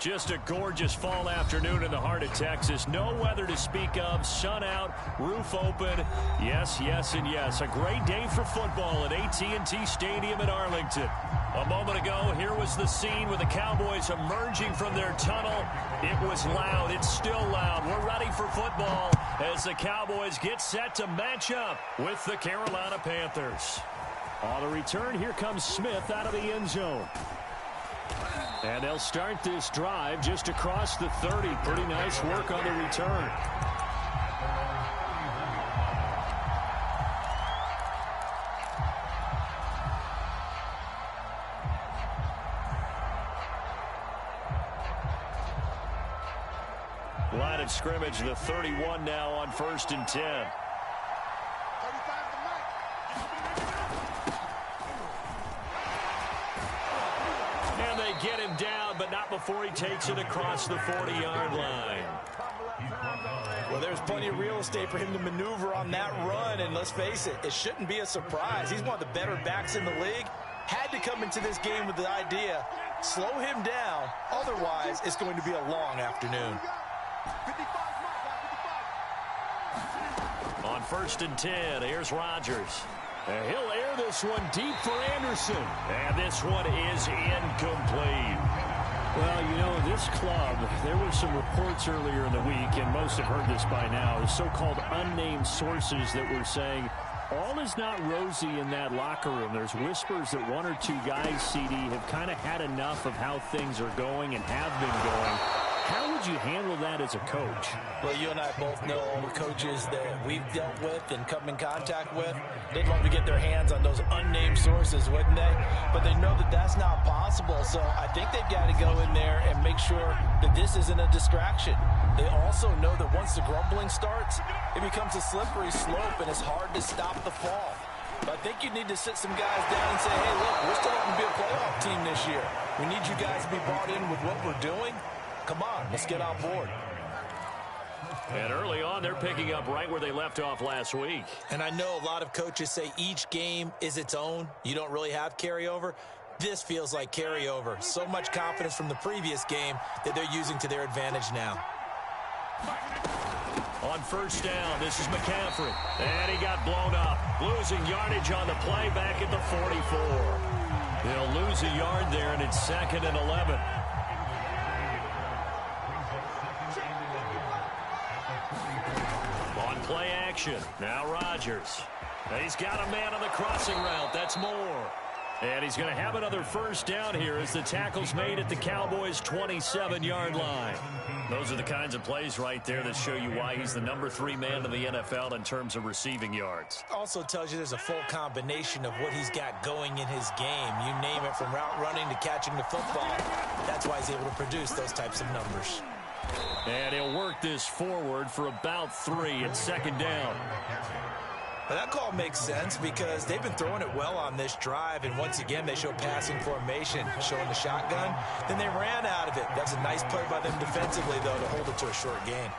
Just a gorgeous fall afternoon in the heart of Texas. No weather to speak of. Sun out, roof open. Yes, yes, and yes. A great day for football at AT&T Stadium in Arlington. A moment ago, here was the scene with the Cowboys emerging from their tunnel. It was loud. It's still loud. We're ready for football as the Cowboys get set to match up with the Carolina Panthers. On the return, here comes Smith out of the end zone. And they'll start this drive just across the 30. Pretty nice work on the return. Line of scrimmage, the 31 now on 1st and 10. Get him down, but not before he takes it across the 40-yard line. Well, there's plenty of real estate for him to maneuver on that run, and let's face it, it shouldn't be a surprise. He's one of the better backs in the league. Had to come into this game with the idea, slow him down, otherwise it's going to be a long afternoon. On 1st and 10, here's Rodgers. And he'll air this one deep for Anderson. And this one is incomplete. Well, you know, this club, there were some reports earlier in the week, and most have heard this by now, the so-called unnamed sources that were saying all is not rosy in that locker room. There's whispers that one or two guys, CD, have kind of had enough of how things are going and have been going. How would you handle that as a coach? Well, you and I both know all the coaches that we've dealt with and come in contact with. They'd love to get their hands on those unnamed sources, wouldn't they? But they know that that's not possible, so I think they've got to go in there and make sure that this isn't a distraction. They also know that once the grumbling starts, it becomes a slippery slope, and it's hard to stop the fall. But I think you need to sit some guys down and say, hey, look, we're still going to be a playoff team this year. We need you guys to be bought in with what we're doing. Come on, let's get on board. And early on, they're picking up right where they left off last week. And I know a lot of coaches say each game is its own. You don't really have carryover. This feels like carryover. So much confidence from the previous game that they're using to their advantage now. On 1st down, this is McCaffrey. And he got blown up. Losing yardage on the play back at the 44. They'll lose a yard there, and it's 2nd and 11. Play action. Now Rodgers. He's got a man on the crossing route. That's Moore. And he's going to have another 1st down here as the tackle's made at the Cowboys' 27-yard line. Those are the kinds of plays right there that show you why he's the number 3 man in the NFL in terms of receiving yards. Also tells you there's a full combination of what he's got going in his game. You name it, from route running to catching the football. That's why he's able to produce those types of numbers. And he'll work this forward for about 3 at 2nd down. Well, that call makes sense because they've been throwing it well on this drive, and once again they show passing formation, showing the shotgun. Then they ran out of it. That's a nice play by them defensively, though, to hold it to a short gain.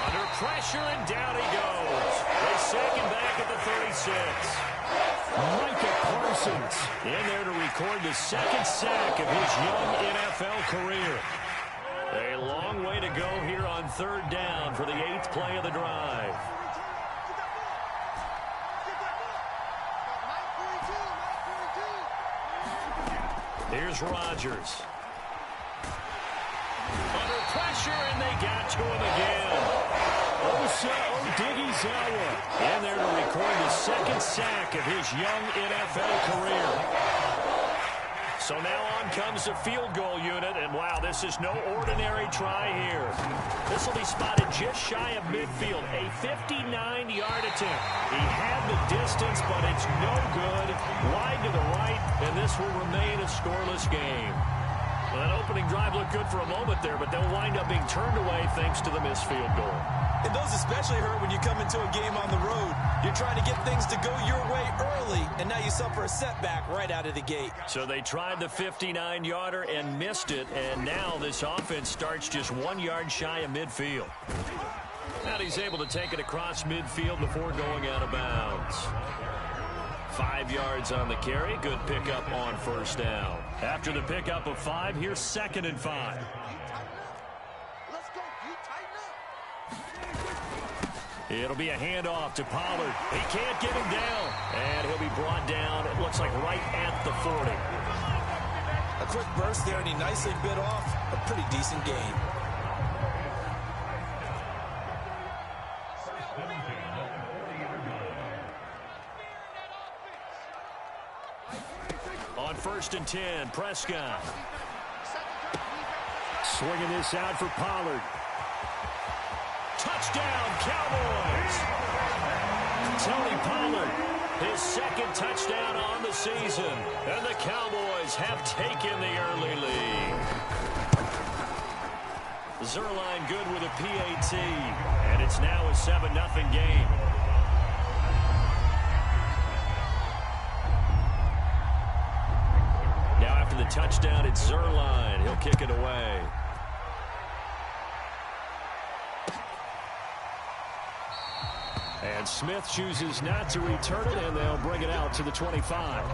Under pressure, and down he goes. They sack him back at the 36. Micah Parsons in there to record the 2nd sack of his young NFL career. A long way to go here on 3rd down for the 8th play of the drive. Here's Rodgers. Under pressure, and they got to him again. Osa Odighizuwa in there to record the 2nd sack of his young NFL career. So now on comes the field goal unit, and wow, this is no ordinary try here. This will be spotted just shy of midfield, a 59-yard attempt. He had the distance, but it's no good. Wide to the right, and this will remain a scoreless game. Well, that opening drive looked good for a moment there, but they'll wind up being turned away thanks to the missed field goal. And those especially hurt when you come into a game on the road. You're trying to get things to go your way early, and now you suffer a setback right out of the gate. So they tried the 59-yarder and missed it, and now this offense starts just 1 yard shy of midfield. Now he's able to take it across midfield before going out of bounds. 5 yards on the carry. Good pickup on first down. After the pickup of 5, here's 2nd and 5. It'll be a handoff to Pollard. He can't get him down. And he'll be brought down, it looks like, right at the 40. A quick burst there, and he nicely bit off a pretty decent gain. On 1st and 10, Prescott. Swinging this out for Pollard. Touchdown, Cowboys! Tony Pollard, his 2nd touchdown on the season. And the Cowboys have taken the early lead. Zerline good with a PAT. And it's now a 7-0 game. Now after the touchdown, it's Zerline. He'll kick it away. And Smith chooses not to return it, and they'll bring it out to the 25.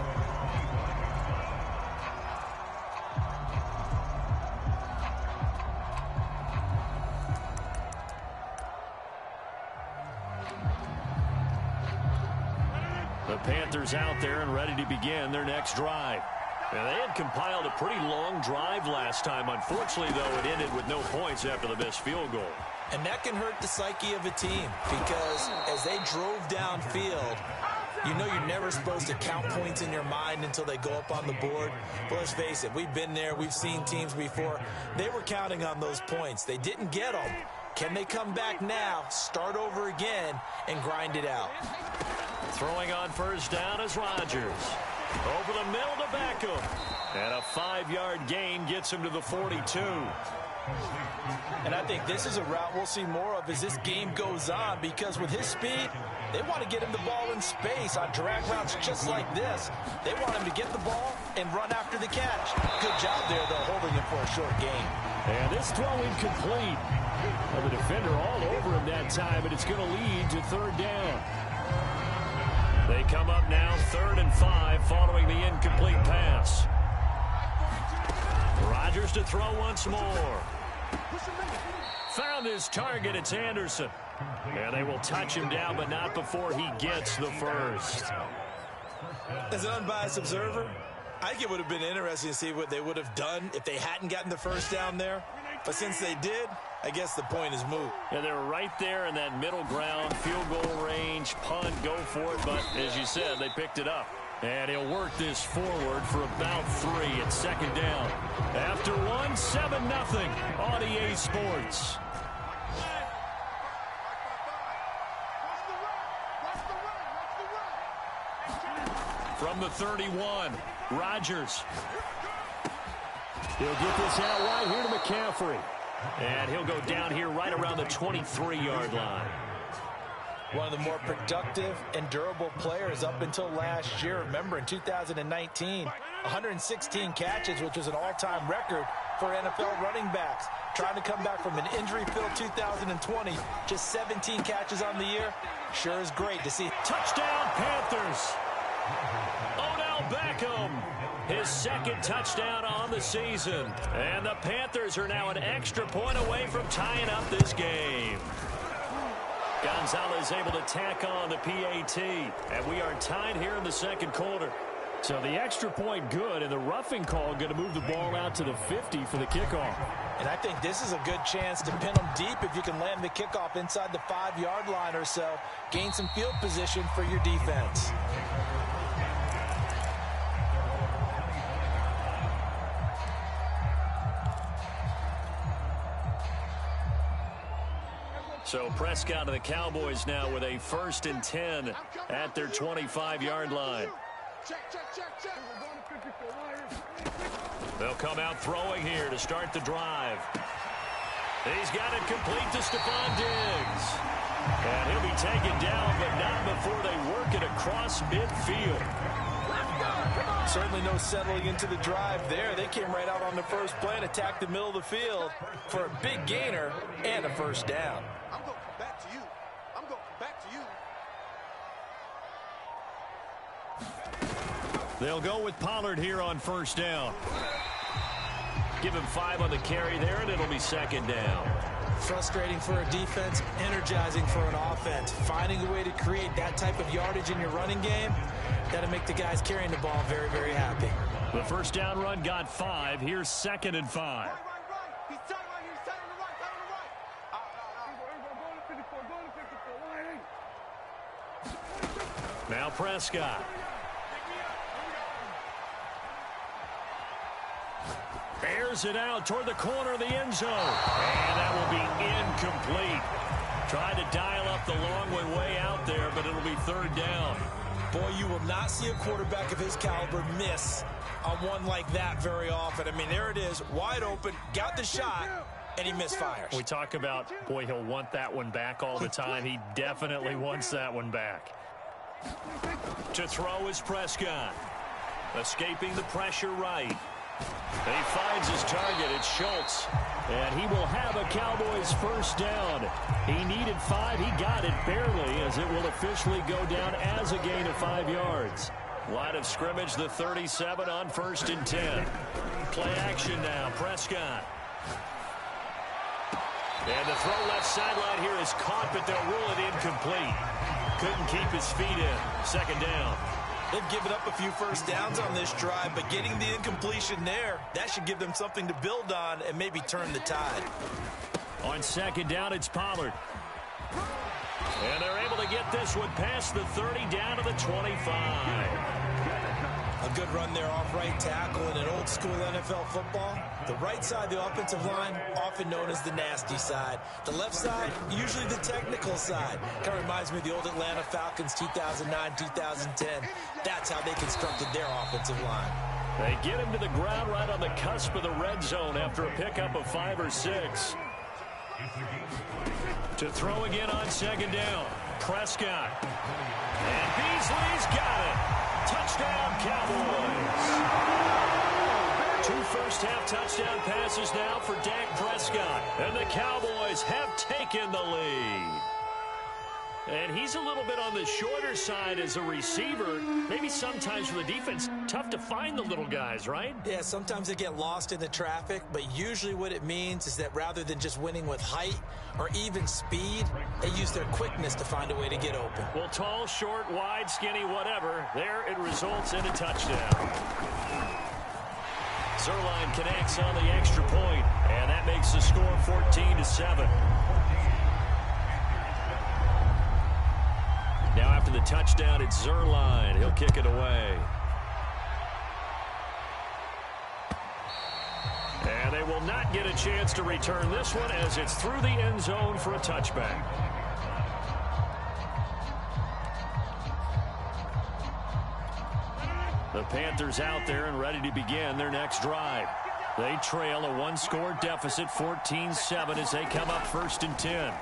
The Panthers out there and ready to begin their next drive. And they had compiled a pretty long drive last time. Unfortunately, though, it ended with no points after the missed field goal. And that can hurt the psyche of a team because as they drove downfield, you know you're never supposed to count points in your mind until they go up on the board. But let's face it, we've been there. We've seen teams before. They were counting on those points. They didn't get them. Can they come back now, start over again, and grind it out? Throwing on first down is Rodgers. Over the middle to Beckham. And a 5-yard gain gets him to the 42. And I think this is a route we'll see more of as this game goes on because with his speed, they want to get him the ball in space on drag routes just like this. They want him to get the ball and run after the catch. Good job there, though, holding him for a short gain. And this throw incomplete. Well, the defender all over him that time, but it's going to lead to 3rd down. They come up now 3rd and 5 following the incomplete pass. Rodgers to throw once more. Found his target. It's Anderson. And they will touch him down, but not before he gets the first. As an unbiased observer, I think it would have been interesting to see what they would have done if they hadn't gotten the first down there. But since they did, I guess the point is moot. Yeah, they were right there in that middle ground, field goal range, punt, go for it. But as you said, they picked it up. And he'll work this forward for about 3 at 2nd down. After 1, 7-0 on EA Sports. From the 31, Rodgers. He'll get this out right here to McCaffrey. And he'll go down here right around the 23-yard line. One of the more productive and durable players up until last year. Remember, in 2019, 116 catches, which was an all-time record for NFL running backs. Trying to come back from an injury-filled 2020, just 17 catches on the year. Sure is great to see. Touchdown, Panthers. Odell Beckham, his 2nd touchdown on the season. And the Panthers are now an extra point away from tying up this game. Gonzalez able to tack on the PAT. And we are tied here in the 2nd quarter. So the extra point good, and the roughing call going to move the ball out to the 50 for the kickoff. And I think this is a good chance to pin them deep if you can land the kickoff inside the 5-yard line or so. Gain some field position for your defense. So Prescott of the Cowboys now with a 1st and 10 at their 25-yard line. They'll come out throwing here to start the drive. He's got it complete to Stephon Diggs. And he'll be taken down, but not before they work it across midfield. Certainly no settling into the drive there. They came right out on the first play and attacked the middle of the field for a big gainer and a 1st down. I'm going to come back to you. I'm going to come back to you. They'll go with Pollard here on first down. Give him 5 on the carry there, and it'll be second down. Frustrating for a defense, energizing for an offense. Finding a way to create that type of yardage in your running game, that'll make the guys carrying the ball very, very happy. The first down run got 5. Here's 2nd and 5. Now Prescott. Airs it out toward the corner of the end zone. And that will be incomplete. Tried to dial up the long way out there, but it'll be 3rd down. Boy, you will not see a quarterback of his caliber miss on one like that very often. I mean, there it is, wide open, got the shot, and he misfires. We talk about, boy, he'll want that one back all the time. He definitely wants that one back. To throw is Prescott. Escaping the pressure right. And he finds his target. It's Schultz. And he will have a Cowboys first down. He needed 5. He got it barely, as it will officially go down as a gain of 5 yards. Line of scrimmage, the 37 on 1st and 10. Play action now. Prescott. And the throw left sideline here is caught, but they'll rule it incomplete. Couldn't keep his feet in. 2nd down. They've given up a few first downs on this drive, but getting the incompletion there, that should give them something to build on and maybe turn the tide. On 2nd down, it's Pollard. And they're able to get this one past the 30 down to the 25. A good run there off right tackle in an old school NFL football. The right side, the offensive line, often known as the nasty side. The left side, usually the technical side. Kind of reminds me of the old Atlanta Falcons 2009, 2010. That's how they constructed their offensive line. They get him to the ground right on the cusp of the red zone after a pickup of 5 or 6. To throw again on 2nd down. Prescott. And Beasley's got it. Touchdown, Cowboys. 2 first-half touchdown passes now for Dak Prescott. And the Cowboys have taken the lead. And he's a little bit on the shorter side as a receiver. Maybe sometimes for the defense, tough to find the little guys, right? Yeah, sometimes they get lost in the traffic, but usually what it means is that rather than just winning with height or even speed, they use their quickness to find a way to get open. Well, tall, short, wide, skinny, whatever, there it results in a touchdown. Zuerlein connects on the extra point, and that makes the score 14-7. Now after the touchdown, it's Zuerlein. He'll kick it away. And they will not get a chance to return this one as it's through the end zone for a touchback. The Panthers out there and ready to begin their next drive. They trail a 1-score deficit, 14-7, as they come up 1st and 10.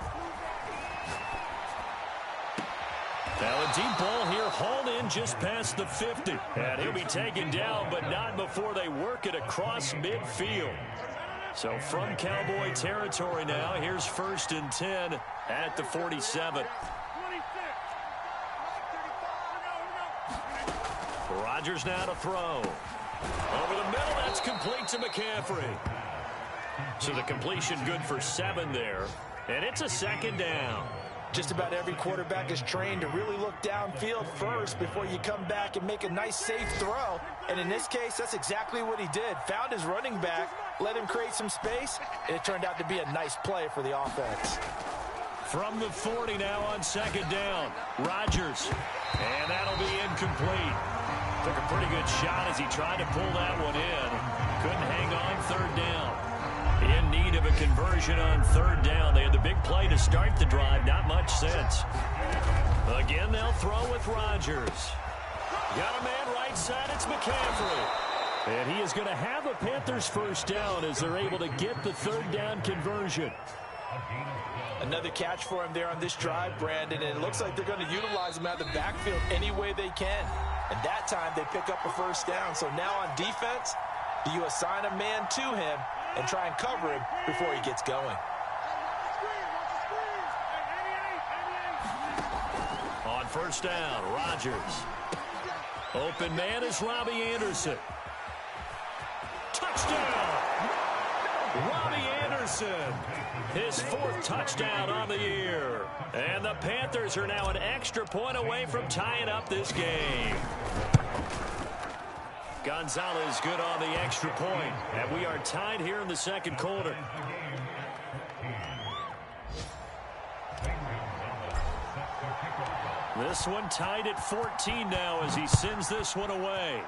Now a deep ball here, hauled in just past the 50. And he'll be taken down, but not before they work it across midfield. So from Cowboy territory now, here's 1st and 10 at the 47. Rodgers now to throw. Over the middle, that's complete to McCaffrey. So the completion good for 7 there. And it's a 2nd down. Just about every quarterback is trained to really look downfield first before you come back and make a nice, safe throw. And in this case, that's exactly what he did. Found his running back, let him create some space, and it turned out to be a nice play for the offense. From the 40 now on 2nd down, Rodgers. And that'll be incomplete. Took a pretty good shot as he tried to pull that one in. Couldn't hang on 3rd down. In need of a conversion on 3rd down. They had the big play to start the drive. Not much sense. Again, they'll throw with Rodgers. Got a man right side. It's McCaffrey. And he is going to have a Panthers first down as they're able to get the 3rd down conversion. Another catch for him there on this drive, Brandon. And it looks like they're going to utilize him out of the backfield any way they can. And that time they pick up a first down. So now on defense, do you assign a man to him and try and cover him before he gets going? On 1st down, Rodgers. Open man is Robbie Anderson. Touchdown! Robbie Anderson, his 4th touchdown on the year. And the Panthers are now an extra point away from tying up this game. Gonzalez good on the extra point, and we are tied here in the second quarter. This one tied at 14 now as he sends this one away.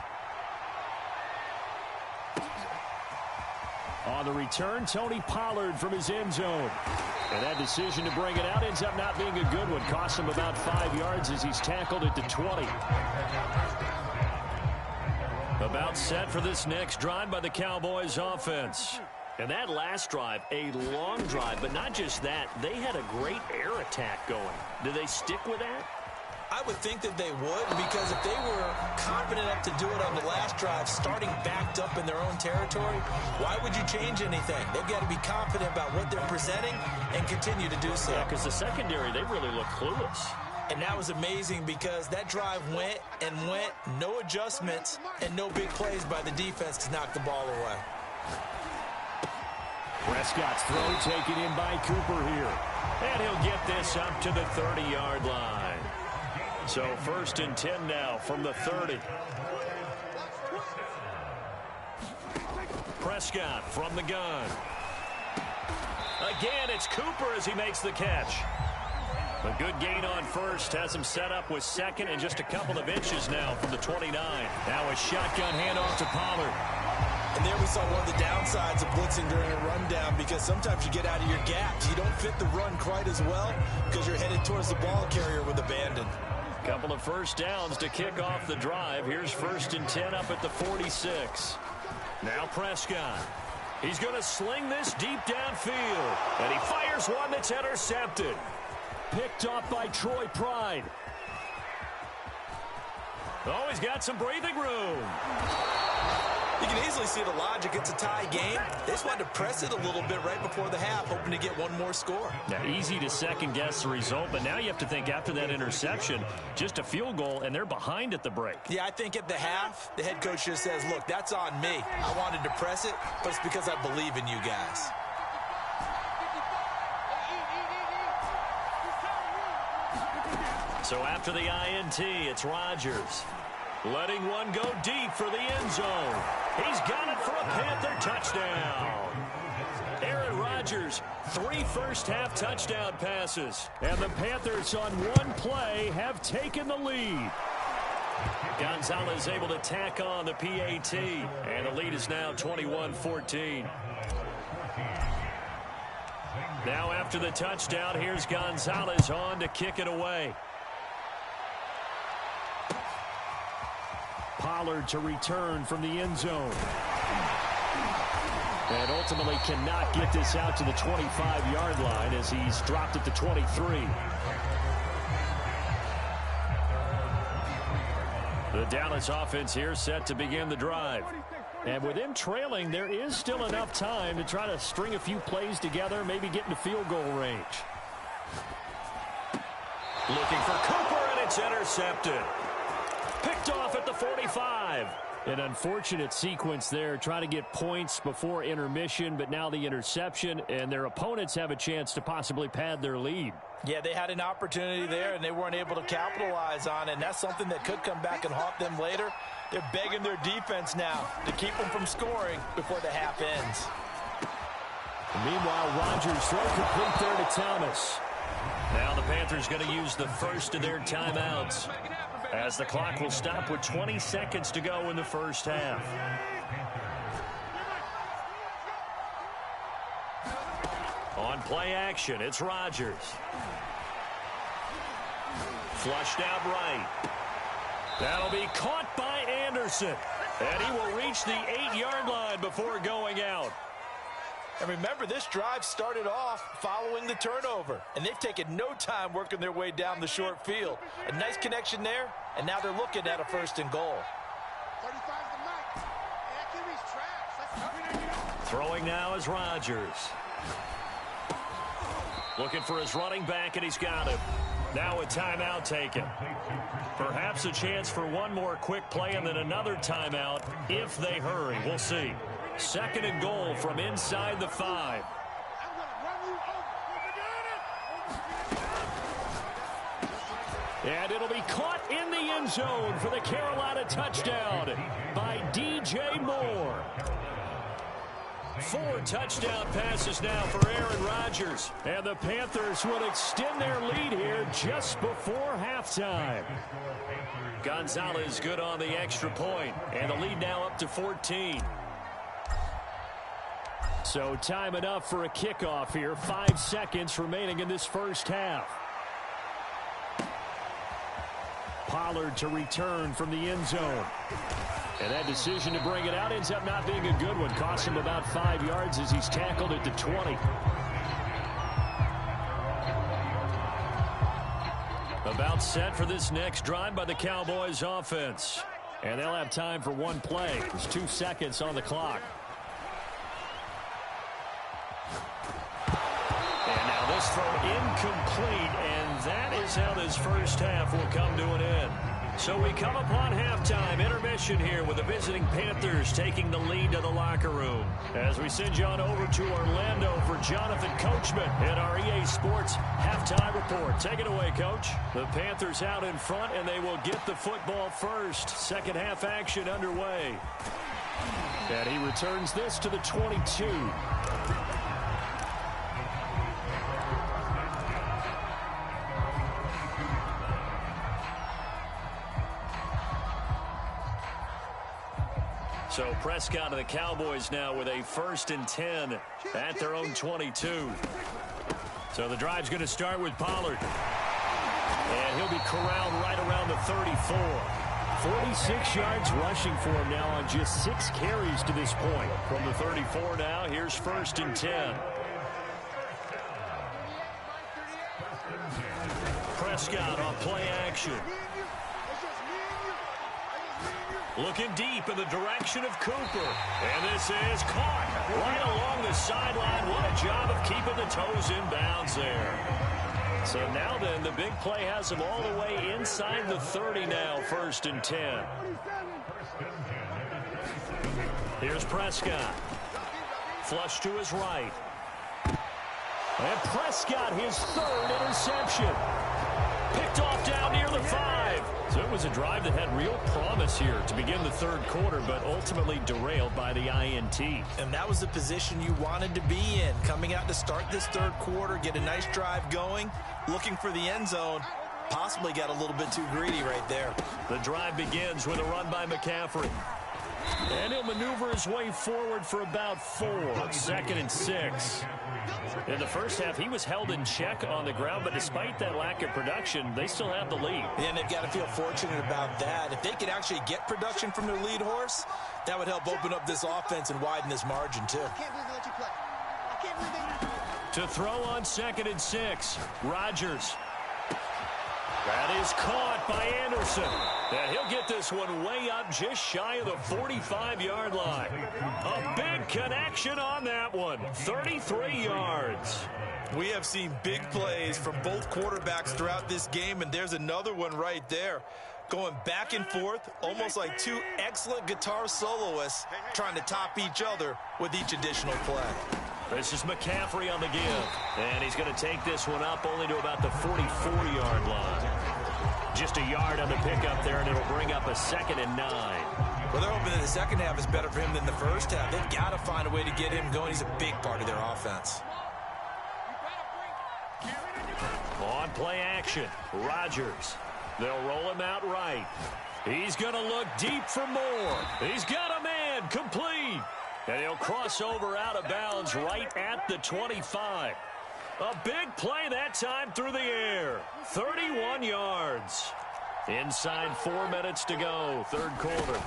On the return, Tony Pollard from his end zone. And that decision to bring it out ends up not being a good one. Costs him about 5 yards as he's tackled at the 20. About set for this next drive by the Cowboys offense. And that last drive, a long drive, but not just that. They had a great air attack going. Do they stick with that? I would think that they would, because if they were confident enough to do it on the last drive, starting backed up in their own territory, why would you change anything? They've got to be confident about what they're presenting and continue to do so. Yeah, because the secondary, they really look clueless. And that was amazing because that drive went and went, no adjustments, and no big plays by the defense to knock the ball away. Prescott's throw taken in by Cooper here. And he'll get this up to the 30-yard line. So 1st and 10 now from the 30. Prescott from the gun. Again, it's Cooper as he makes the catch. A good gain on first has him set up with 2nd and just a couple of inches now from the 29. Now a shotgun handoff to Pollard. And there we saw one of the downsides of blitzing during a rundown, because sometimes you get out of your gaps. You don't fit the run quite as well because you're headed towards the ball carrier with abandon. Couple of first downs to kick off the drive. Here's 1st and 10 up at the 46. Now Prescott. He's going to sling this deep downfield. And he fires one that's intercepted. Picked off by Troy Pride. Oh, he's got some breathing room. You can easily see the logic. It's a tie game. They just wanted to press it a little bit right before the half, hoping to get one more score. Now, easy to second-guess the result, but now you have to think after that interception, just a field goal, and they're behind at the break. Yeah, I think at the half, the head coach just says, look, that's on me. I wanted to press it, but it's because I believe in you guys. So after the INT, it's Rodgers. Letting one go deep for the end zone. He's got it for a Panther touchdown. Aaron Rodgers, 3 first-half touchdown passes. And the Panthers on one play have taken the lead. Gonzalez able to tack on the PAT. And the lead is now 21-14. Now after the touchdown, here's Gonzalez on to kick it away. Pollard to return from the end zone. And ultimately cannot get this out to the 25-yard line as he's dropped at the 23. The Dallas offense here set to begin the drive. And with them trailing, there is still enough time to try to string a few plays together, maybe get into field goal range. Looking for Cooper, and it's intercepted. Picked off at the 45. An unfortunate sequence there, trying to get points before intermission, but now the interception, and their opponents have a chance to possibly pad their lead. Yeah, they had an opportunity there, and they weren't able to capitalize on it, and that's something that could come back and haunt them later. They're begging their defense now to keep them from scoring before the half ends. Meanwhile, Rodgers throw complete there to Thomas. Now the Panthers going to use the first of their timeouts, as the clock will stop with 20 seconds to go in the first half. On play action, it's Rodgers. Flushed out right. That'll be caught by Anderson. And he will reach the 8-yard line before going out. And remember, this drive started off following the turnover, and they've taken no time working their way down the short field. A nice connection there, and now they're looking at a 1st and goal. Throwing now is Rodgers. Looking for his running back, and he's got him. Now a timeout taken. Perhaps a chance for one more quick play and then another timeout if they hurry. We'll see. 2nd and goal from inside the 5. And it'll be caught in the end zone for the Carolina touchdown by DJ Moore. 4 touchdown passes now for Aaron Rodgers. And the Panthers will extend their lead here just before halftime. Gonzalez good on the extra point, and the lead now up to 14. So time enough for a kickoff here. 5 seconds remaining in this first half. Pollard to return from the end zone. And that decision to bring it out ends up not being a good one. Costs him about 5 yards as he's tackled at the 20. About set for this next drive by the Cowboys offense. And they'll have time for one play. There's 2 seconds on the clock. And now this throw incomplete, and that is how this first half will come to an end. So we come upon halftime intermission here with the visiting Panthers taking the lead to the locker room. As we send you on over to Orlando for Jonathan Coachman in our EA Sports halftime report. Take it away, Coach. The Panthers out in front, and they will get the football first. Second half action underway. And he returns this to the 22. So Prescott of the Cowboys now with a 1st and 10 at their own 22. So the drive's going to start with Pollard. And he'll be corralled right around the 34. 46 yards rushing for him now on just 6 carries to this point. From the 34 now, here's 1st and 10. Prescott on play action. Looking deep in the direction of Cooper. And this is caught right along the sideline. What a job of keeping the toes in bounds there. So now then, the big play has him all the way inside the 30 now, 1st and 10. Here's Prescott. Flush to his right. And Prescott, his 3rd interception. Picked off down near the 5. So it was a drive that had real promise here to begin the 3rd quarter, but ultimately derailed by the INT. And that was the position you wanted to be in. Coming out to start this 3rd quarter, get a nice drive going, looking for the end zone. Possibly got a little bit too greedy right there. The drive begins with a run by McCaffrey. And he'll maneuver his way forward for about 4. 2nd and 6. In the first half, he was held in check on the ground, but despite that lack of production, they still have the lead. And they've got to feel fortunate about that. If they could actually get production from their lead horse, that would help open up this offense and widen this margin, too. To throw on 2nd and 6, Rodgers. That is caught by Anderson. And he'll get this one way up just shy of the 45-yard line. A big connection on that one. 33 yards. We have seen big plays from both quarterbacks throughout this game, and there's another one right there. Going back and forth, almost like 2 excellent guitar soloists trying to top each other with each additional play. This is McCaffrey on the give. And he's going to take this one up only to about the 44-yard line. Just a yard on the pickup there, and it'll bring up a 2nd and 9. Well, they're hoping that the second half is better for him than the first half. They've got to find a way to get him going. He's a big part of their offense. On play action, Rodgers. They'll roll him out right. He's going to look deep for more. He's got a man, complete. And he'll cross over out of bounds right at the 25. A big play that time through the air. 31 yards. Inside 4 minutes to go, 3rd quarter.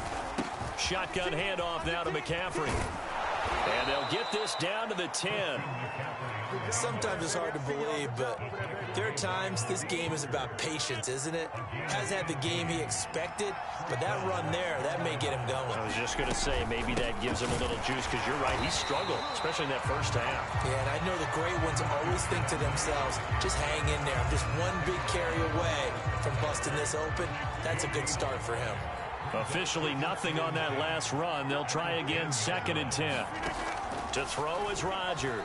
Shotgun handoff now to McCaffrey. And they'll get this down to the 10. Sometimes it's hard to believe, but there are times this game is about patience, isn't it? Hasn't had the game he expected, but that run there, that may get him going. I was just going to say, maybe that gives him a little juice, because you're right, he struggled, especially in that first half. Yeah, and I know the great ones always think to themselves, just hang in there. I'm just one big carry away from busting this open. That's a good start for him. Officially nothing on that last run. They'll try again, 2nd and 10. To throw is Rodgers.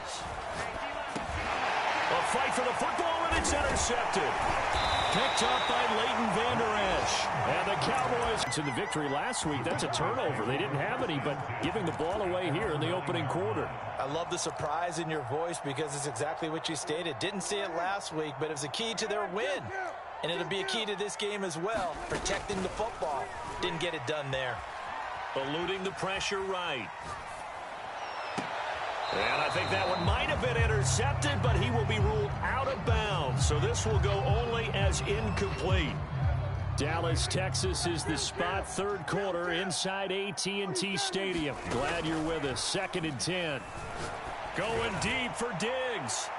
A fight for the football, and it's intercepted. Picked up by Leighton Vander Esch. And the Cowboys to the victory last week. That's a turnover. They didn't have any, but giving the ball away here in the opening quarter. I love the surprise in your voice because it's exactly what you stated. Didn't see it last week, but it was a key to their win. And it'll be a key to this game as well, protecting the football. Didn't get it done there. Eluding the pressure right. And I think that one might have been intercepted, but he will be ruled out of bounds. So this will go only as incomplete. Dallas, Texas is the spot. 3rd quarter inside AT&T Stadium. Glad you're with us. 2nd and 10. Going deep for Diggs.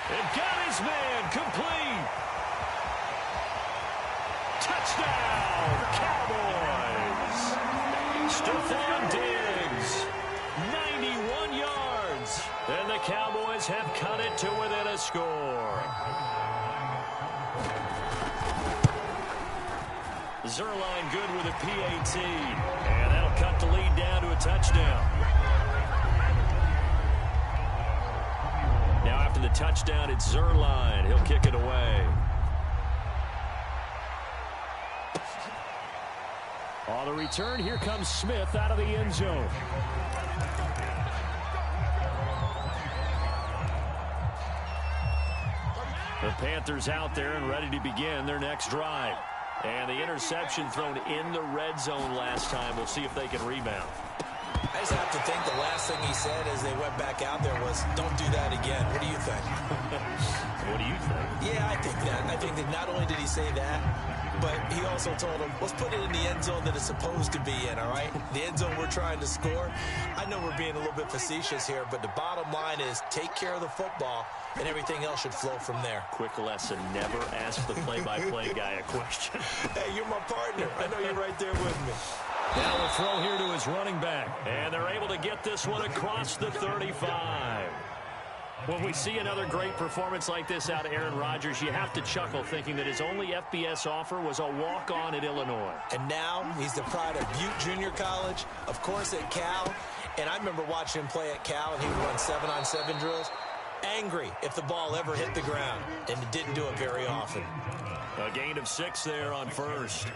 And got his man complete. Touchdown, Cowboys. Stephon Diggs. 91 yards. And the Cowboys have cut it to within a score. Zerline good with a PAT. And that'll cut the lead down to a touchdown. Now after the touchdown, it's Zerline. He'll kick it away. On the return, here comes Smith out of the end zone. The Panthers out there and ready to begin their next drive. And the interception thrown in the red zone last time. We'll see if they can rebound. I just have to think the last thing he said as they went back out there was, don't do that again. What do you think? What do you think? Yeah, I think that. I think that not only did he say that, but he also told him, let's put it in the end zone that it's supposed to be in, all right? The end zone we're trying to score. I know we're being a little bit facetious here, but the bottom line is take care of the football, and everything else should flow from there. Quick lesson, never ask the play-by-play guy a question. Hey, you're my partner. I know you're right there with me. Now a throw here to his running back. And they're able to get this one across the 35. When we see another great performance like this out of Aaron Rodgers, you have to chuckle thinking that his only FBS offer was a walk-on at Illinois. And now he's the pride of Butte Junior College, of course at Cal. And I remember watching him play at Cal, and he would run 7-on-7 drills. Angry if the ball ever hit the ground, and it didn't do it very often. A gain of 6 there on first.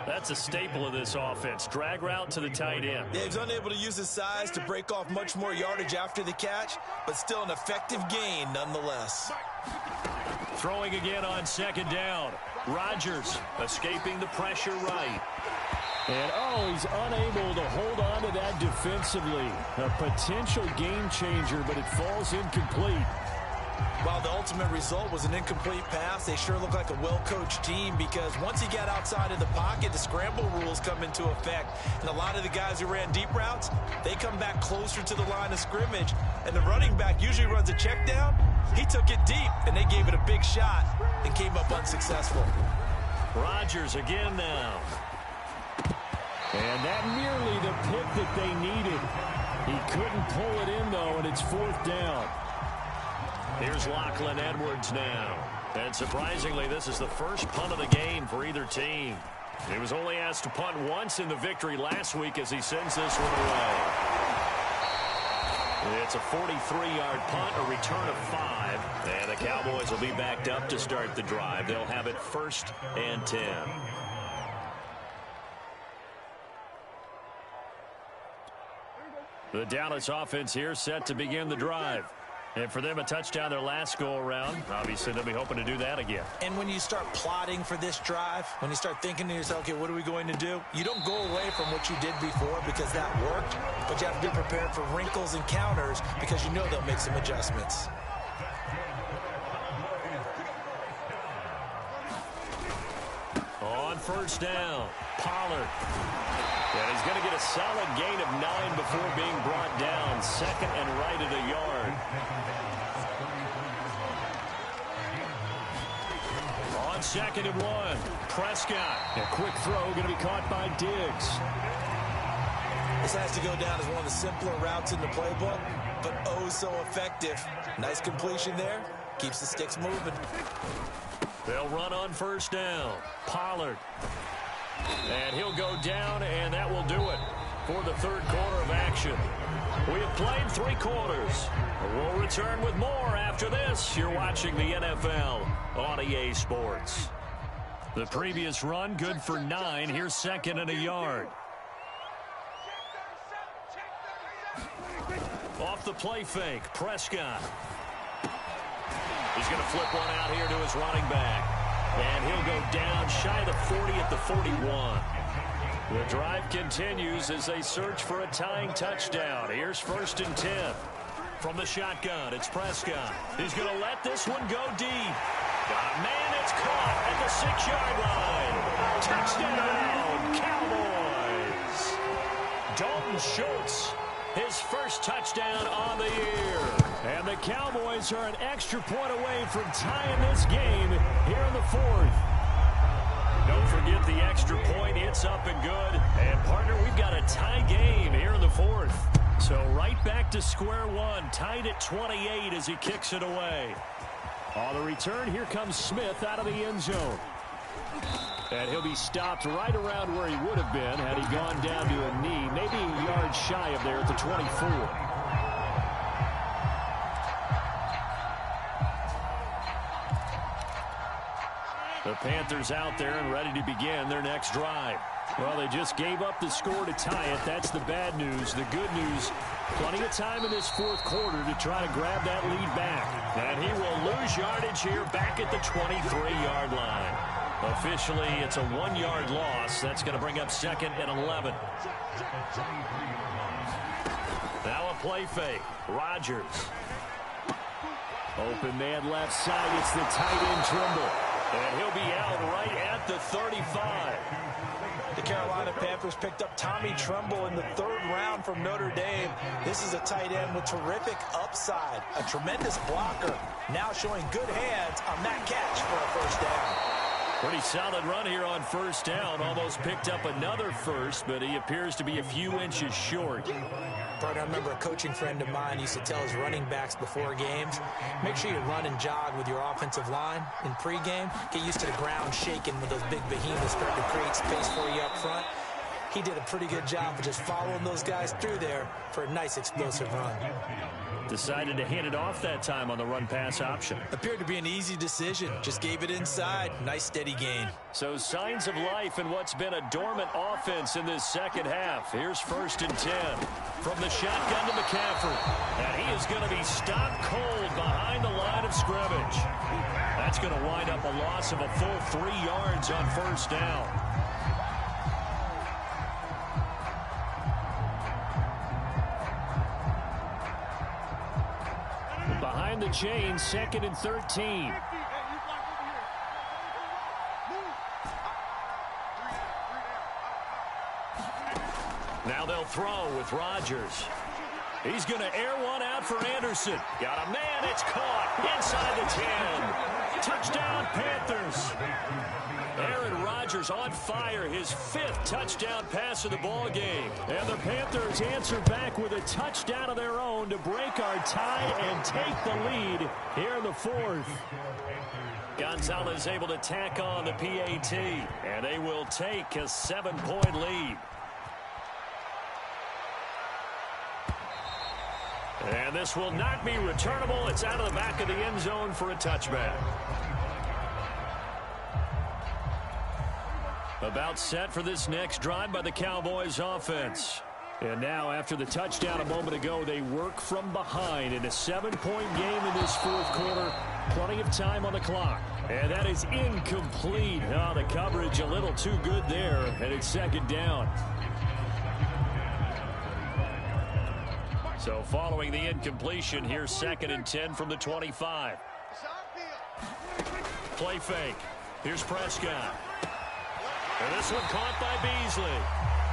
That's a staple of this offense. Drag route to the tight end. Yeah, he's unable to use his size to break off much more yardage after the catch, but still an effective gain nonetheless. Throwing again on 2nd down. Rodgers escaping the pressure right. And, oh, he's unable to hold on to that defensively. A potential game changer, but it falls incomplete. While the ultimate result was an incomplete pass, they sure look like a well-coached team because once he got outside of the pocket, the scramble rules come into effect. And a lot of the guys who ran deep routes, they come back closer to the line of scrimmage. And the running back usually runs a check down. He took it deep, and they gave it a big shot and came up unsuccessful. Rodgers again now. And that nearly the pick that they needed. He couldn't pull it in, though, and it's 4th down. Here's Lachlan Edwards now. And surprisingly, this is the first punt of the game for either team. He was only asked to punt once in the victory last week as he sends this one away. It's a 43-yard punt, a return of 5. And the Cowboys will be backed up to start the drive. They'll have it 1st and 10. The Dallas offense here set to begin the drive. And for them, a touchdown their last go-around. Obviously, they'll be hoping to do that again. And when you start plotting for this drive, when you start thinking to yourself, okay, what are we going to do? You don't go away from what you did before because that worked, but you have to be prepared for wrinkles and counters because you know they'll make some adjustments. On 1st down, Pollard. And he's going to get a solid gain of 9 before being brought down. second and right at a yard. On 2nd and 1, Prescott. A quick throw going to be caught by Diggs. This has to go down as one of the simpler routes in the playbook, but oh so effective. Nice completion there. Keeps the sticks moving. They'll run on 1st down. Pollard. And he'll go down, and that will do it for the 3rd quarter of action. We have played 3 quarters. We'll return with more after this. You're watching the NFL on EA Sports. The previous run, good for 9. Here's 2nd and a yard. Off the play fake, Prescott. He's going to flip one out here to his running back. And he'll go down shy of the 40 at the 41. The drive continues as they search for a tying touchdown. Here's 1st and 10. From the shotgun, it's Prescott. He's going to let this one go deep. Got a man, it's caught at the 6-yard line. Touchdown, Cowboys. Dalton Schultz, his first touchdown on the year. And the Cowboys are an extra point away from tying this game here in the 4th. Don't forget the extra point. It's up and good. And, partner, we've got a tie game here in the 4th. So right back to square one, tied at 28 as he kicks it away. On the return, here comes Smith out of the end zone. And he'll be stopped right around where he would have been had he gone down to a knee, maybe a yard shy of there at the 24. The Panthers out there and ready to begin their next drive. Well, they just gave up the score to tie it. That's the bad news. The good news, plenty of time in this 4th quarter to try to grab that lead back. And he will lose yardage here back at the 23-yard line. Officially, it's a 1-yard loss. That's going to bring up 2nd and 11. Now a play fake. Rodgers. Open man left side. It's the tight end Trimble. And he'll be out right at the 35. The Carolina Panthers picked up Tommy Tremble in the 3rd round from Notre Dame. This is a tight end with terrific upside. A tremendous blocker. Now showing good hands on that catch for a 1st down. Pretty solid run here on 1st down. Almost picked up another first, but he appears to be a few inches short. Bert, I remember a coaching friend of mine used to tell his running backs before games, make sure you run and jog with your offensive line in pregame. Get used to the ground shaking when those big behemoths start to create space for you up front. He did a pretty good job of just following those guys through there for a nice explosive run. Decided to hand it off that time on the run-pass option. Appeared to be an easy decision. Just gave it inside. Nice steady gain. So signs of life in what's been a dormant offense in this 2nd half. Here's 1st and 10. From the shotgun to McCaffrey. And he is going to be stopped cold behind the line of scrimmage. That's going to wind up a loss of a full 3 yards on 1st down. Behind the chain, 2nd and 13. Now they'll throw with Rodgers. He's going to air one out for Anderson. Got a man, it's caught inside the 10. Touchdown, Panthers. Aaron Rodgers on fire, his 5th touchdown pass of the ball game. And the Panthers answer back with a touchdown of their own to break our tie and take the lead here in the 4th. Gonzalez able to tack on the PAT, and they will take a 7-point lead. And this will not be returnable. It's out of the back of the end zone for a touchback. About set for this next drive by the Cowboys offense. And now, after the touchdown a moment ago, they work from behind in a 7-point game in this 4th quarter. Plenty of time on the clock. And that is incomplete. Oh, the coverage a little too good there, and it's 2nd down. So following the incompletion, here's 2nd and 10 from the 25. Play fake. Here's Prescott. And this one caught by Beasley.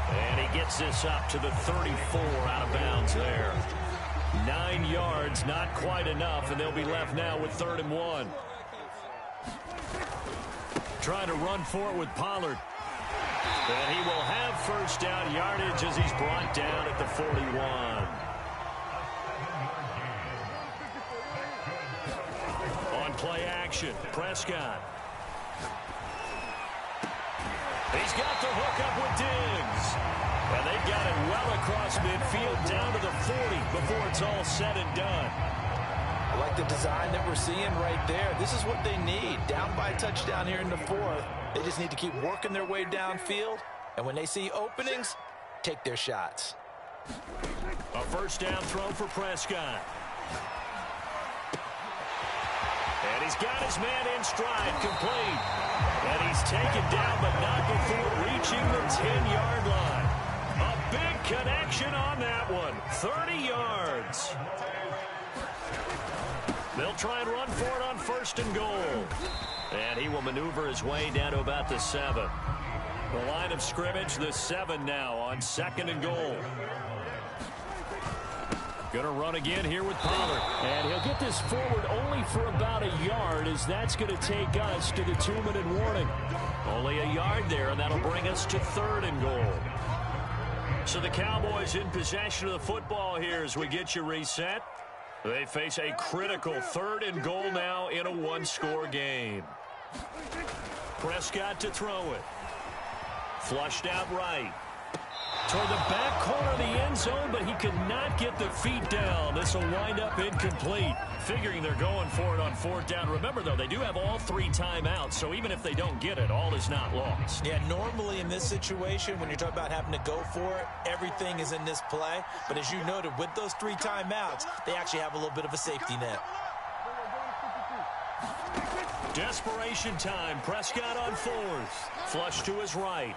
And he gets this up to the 34 out of bounds there. 9 yards, not quite enough, and they'll be left now with 3rd and 1. Trying to run for it with Pollard. And he will have first down yardage as he's brought down at the 41. On play action, Prescott. He's got the hook up with Diggs. And they've got it well across midfield down to the 40 before it's all said and done. I like the design that we're seeing right there. This is what they need. Down by a touchdown here in the 4th. They just need to keep working their way downfield. And when they see openings, take their shots. A first down throw for Prescott. And he's got his man in stride, complete. And he's taken down, but not before reaching the 10-yard line. A big connection on that one. 30 yards. They'll try and run for it on 1st and goal. And he will maneuver his way down to about the 7. The line of scrimmage, the 7 now on 2nd and goal. Going to run again here with Pollard. And he'll get this forward only for about a yard, as that's going to take us to the 2-minute warning. Only a yard there, and that'll bring us to 3rd and goal. So the Cowboys in possession of the football here as we get you reset. They face a critical 3rd and goal now in a 1-score game. Prescott to throw it. Flushed out right. Toward the back corner of the end zone, but he could not get the feet down. This will wind up incomplete. Figuring they're going for it on 4th down. Remember, though, they do have all 3 timeouts, so even if they don't get it, all is not lost. Yeah, normally in this situation, when you're talking about having to go for it, everything is in this play. But as you noted, with those 3 timeouts, they actually have a little bit of a safety net. Desperation time. Prescott on 4th. Flush to his right.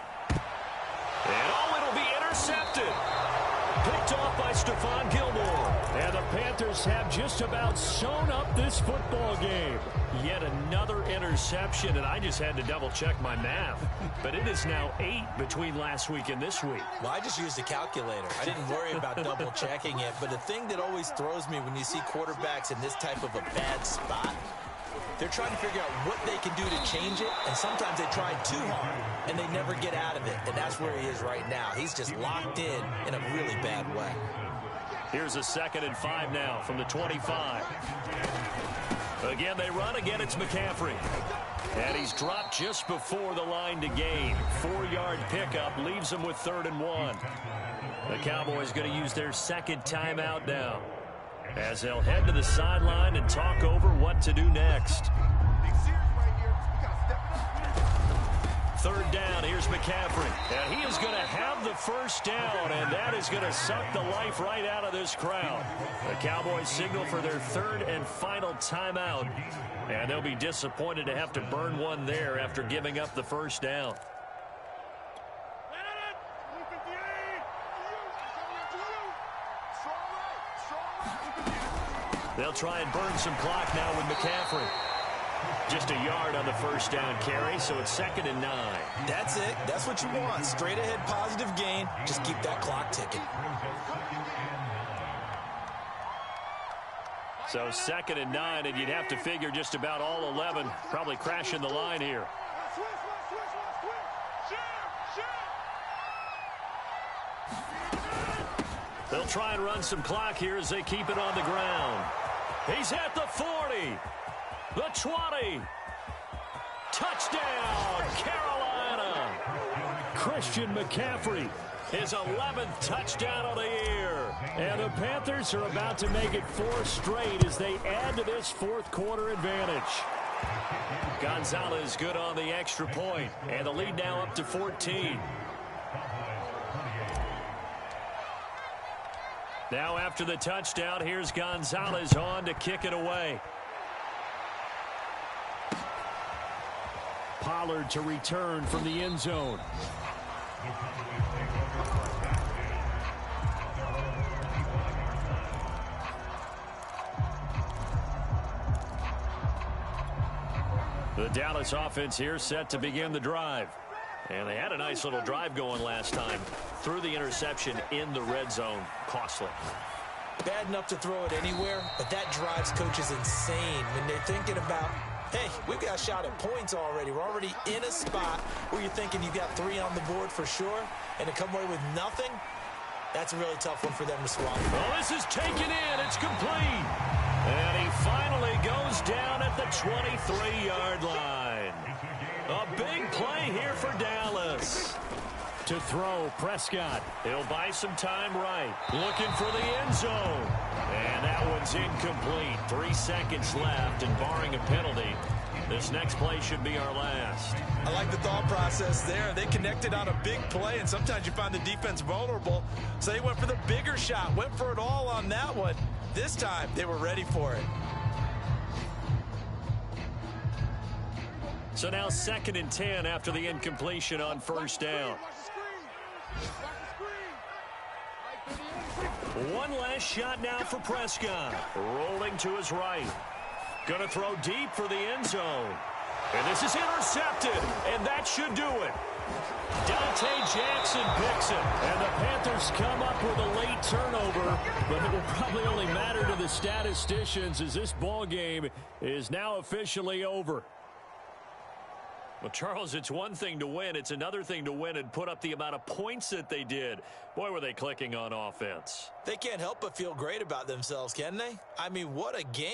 And it'll be intercepted. Picked off by Stephon Gilmore. And the Panthers have just about sewn up this football game. Yet another interception, and I just had to double-check my math. But it is now 8 between last week and this week. Well, I just used a calculator. I didn't worry about double-checking it. But the thing that always throws me when you see quarterbacks in this type of a bad spot, they're trying to figure out what they can do to change it, and sometimes they try too hard, and they never get out of it, and that's where he is right now. He's just locked in a really bad way. Here's a 2nd and 5 now from the 25. Again, they run. Again, it's McCaffrey. And he's dropped just before the line to gain. 4-yard pickup leaves him with 3rd and 1. The Cowboys going to use their 2nd timeout now, as they'll head to the sideline and talk over what to do next. 3rd down, here's McCaffrey. And he is going to have the first down, and that is going to suck the life right out of this crowd. The Cowboys signal for their 3rd and final timeout, and they'll be disappointed to have to burn one there after giving up the first down. They'll try and burn some clock now with McCaffrey. Just a yard on the first down carry, so it's 2nd and 9. That's it. That's what you want. Straight ahead positive gain. Just keep that clock ticking. So 2nd and 9, and you'd have to figure just about all 11 probably crashing the line here. They'll try and run some clock here as they keep it on the ground. He's at the 40, the 20. Touchdown, Carolina. Christian McCaffrey, his 11th touchdown of the year. And the Panthers are about to make it 4 straight as they add to this 4th quarter advantage. Gonzalez good on the extra point, and the lead now up to 14. Now after the touchdown, here's Gonzalez on to kick it away. Pollard to return from the end zone. The Dallas offense here set to begin the drive. And they had a nice little drive going last time. Through the interception in the red zone. Costly. Bad enough to throw it anywhere, but that drives coaches insane when they're thinking about, hey, we've got a shot at points already. We're already in a spot where you're thinking you've got 3 on the board for sure, and to come away with nothing, that's a really tough one for them to swallow. Well, this is taken in. It's complete. And he finally goes down at the 23-yard line. A big play here for Dallas. To throw, Prescott. He'll buy some time right. Looking for the end zone. And that one's incomplete. 3 seconds left, and barring a penalty, this next play should be our last. I like the thought process there. They connected on a big play, and sometimes you find the defense vulnerable. So they went for the bigger shot, went for it all on that one. This time, they were ready for it. So now 2nd and 10 after the incompletion on first down. One last shot now for Prescott. Rolling to his right. Going to throw deep for the end zone. And this is intercepted. And that should do it. Dante Jackson picks it. And the Panthers come up with a late turnover. But it will probably only matter to the statisticians as this ball game is now officially over. Well, Charles, it's one thing to win. It's another thing to win and put up the amount of points that they did. Boy, were they clicking on offense. They can't help but feel great about themselves, can they? I mean, what a game.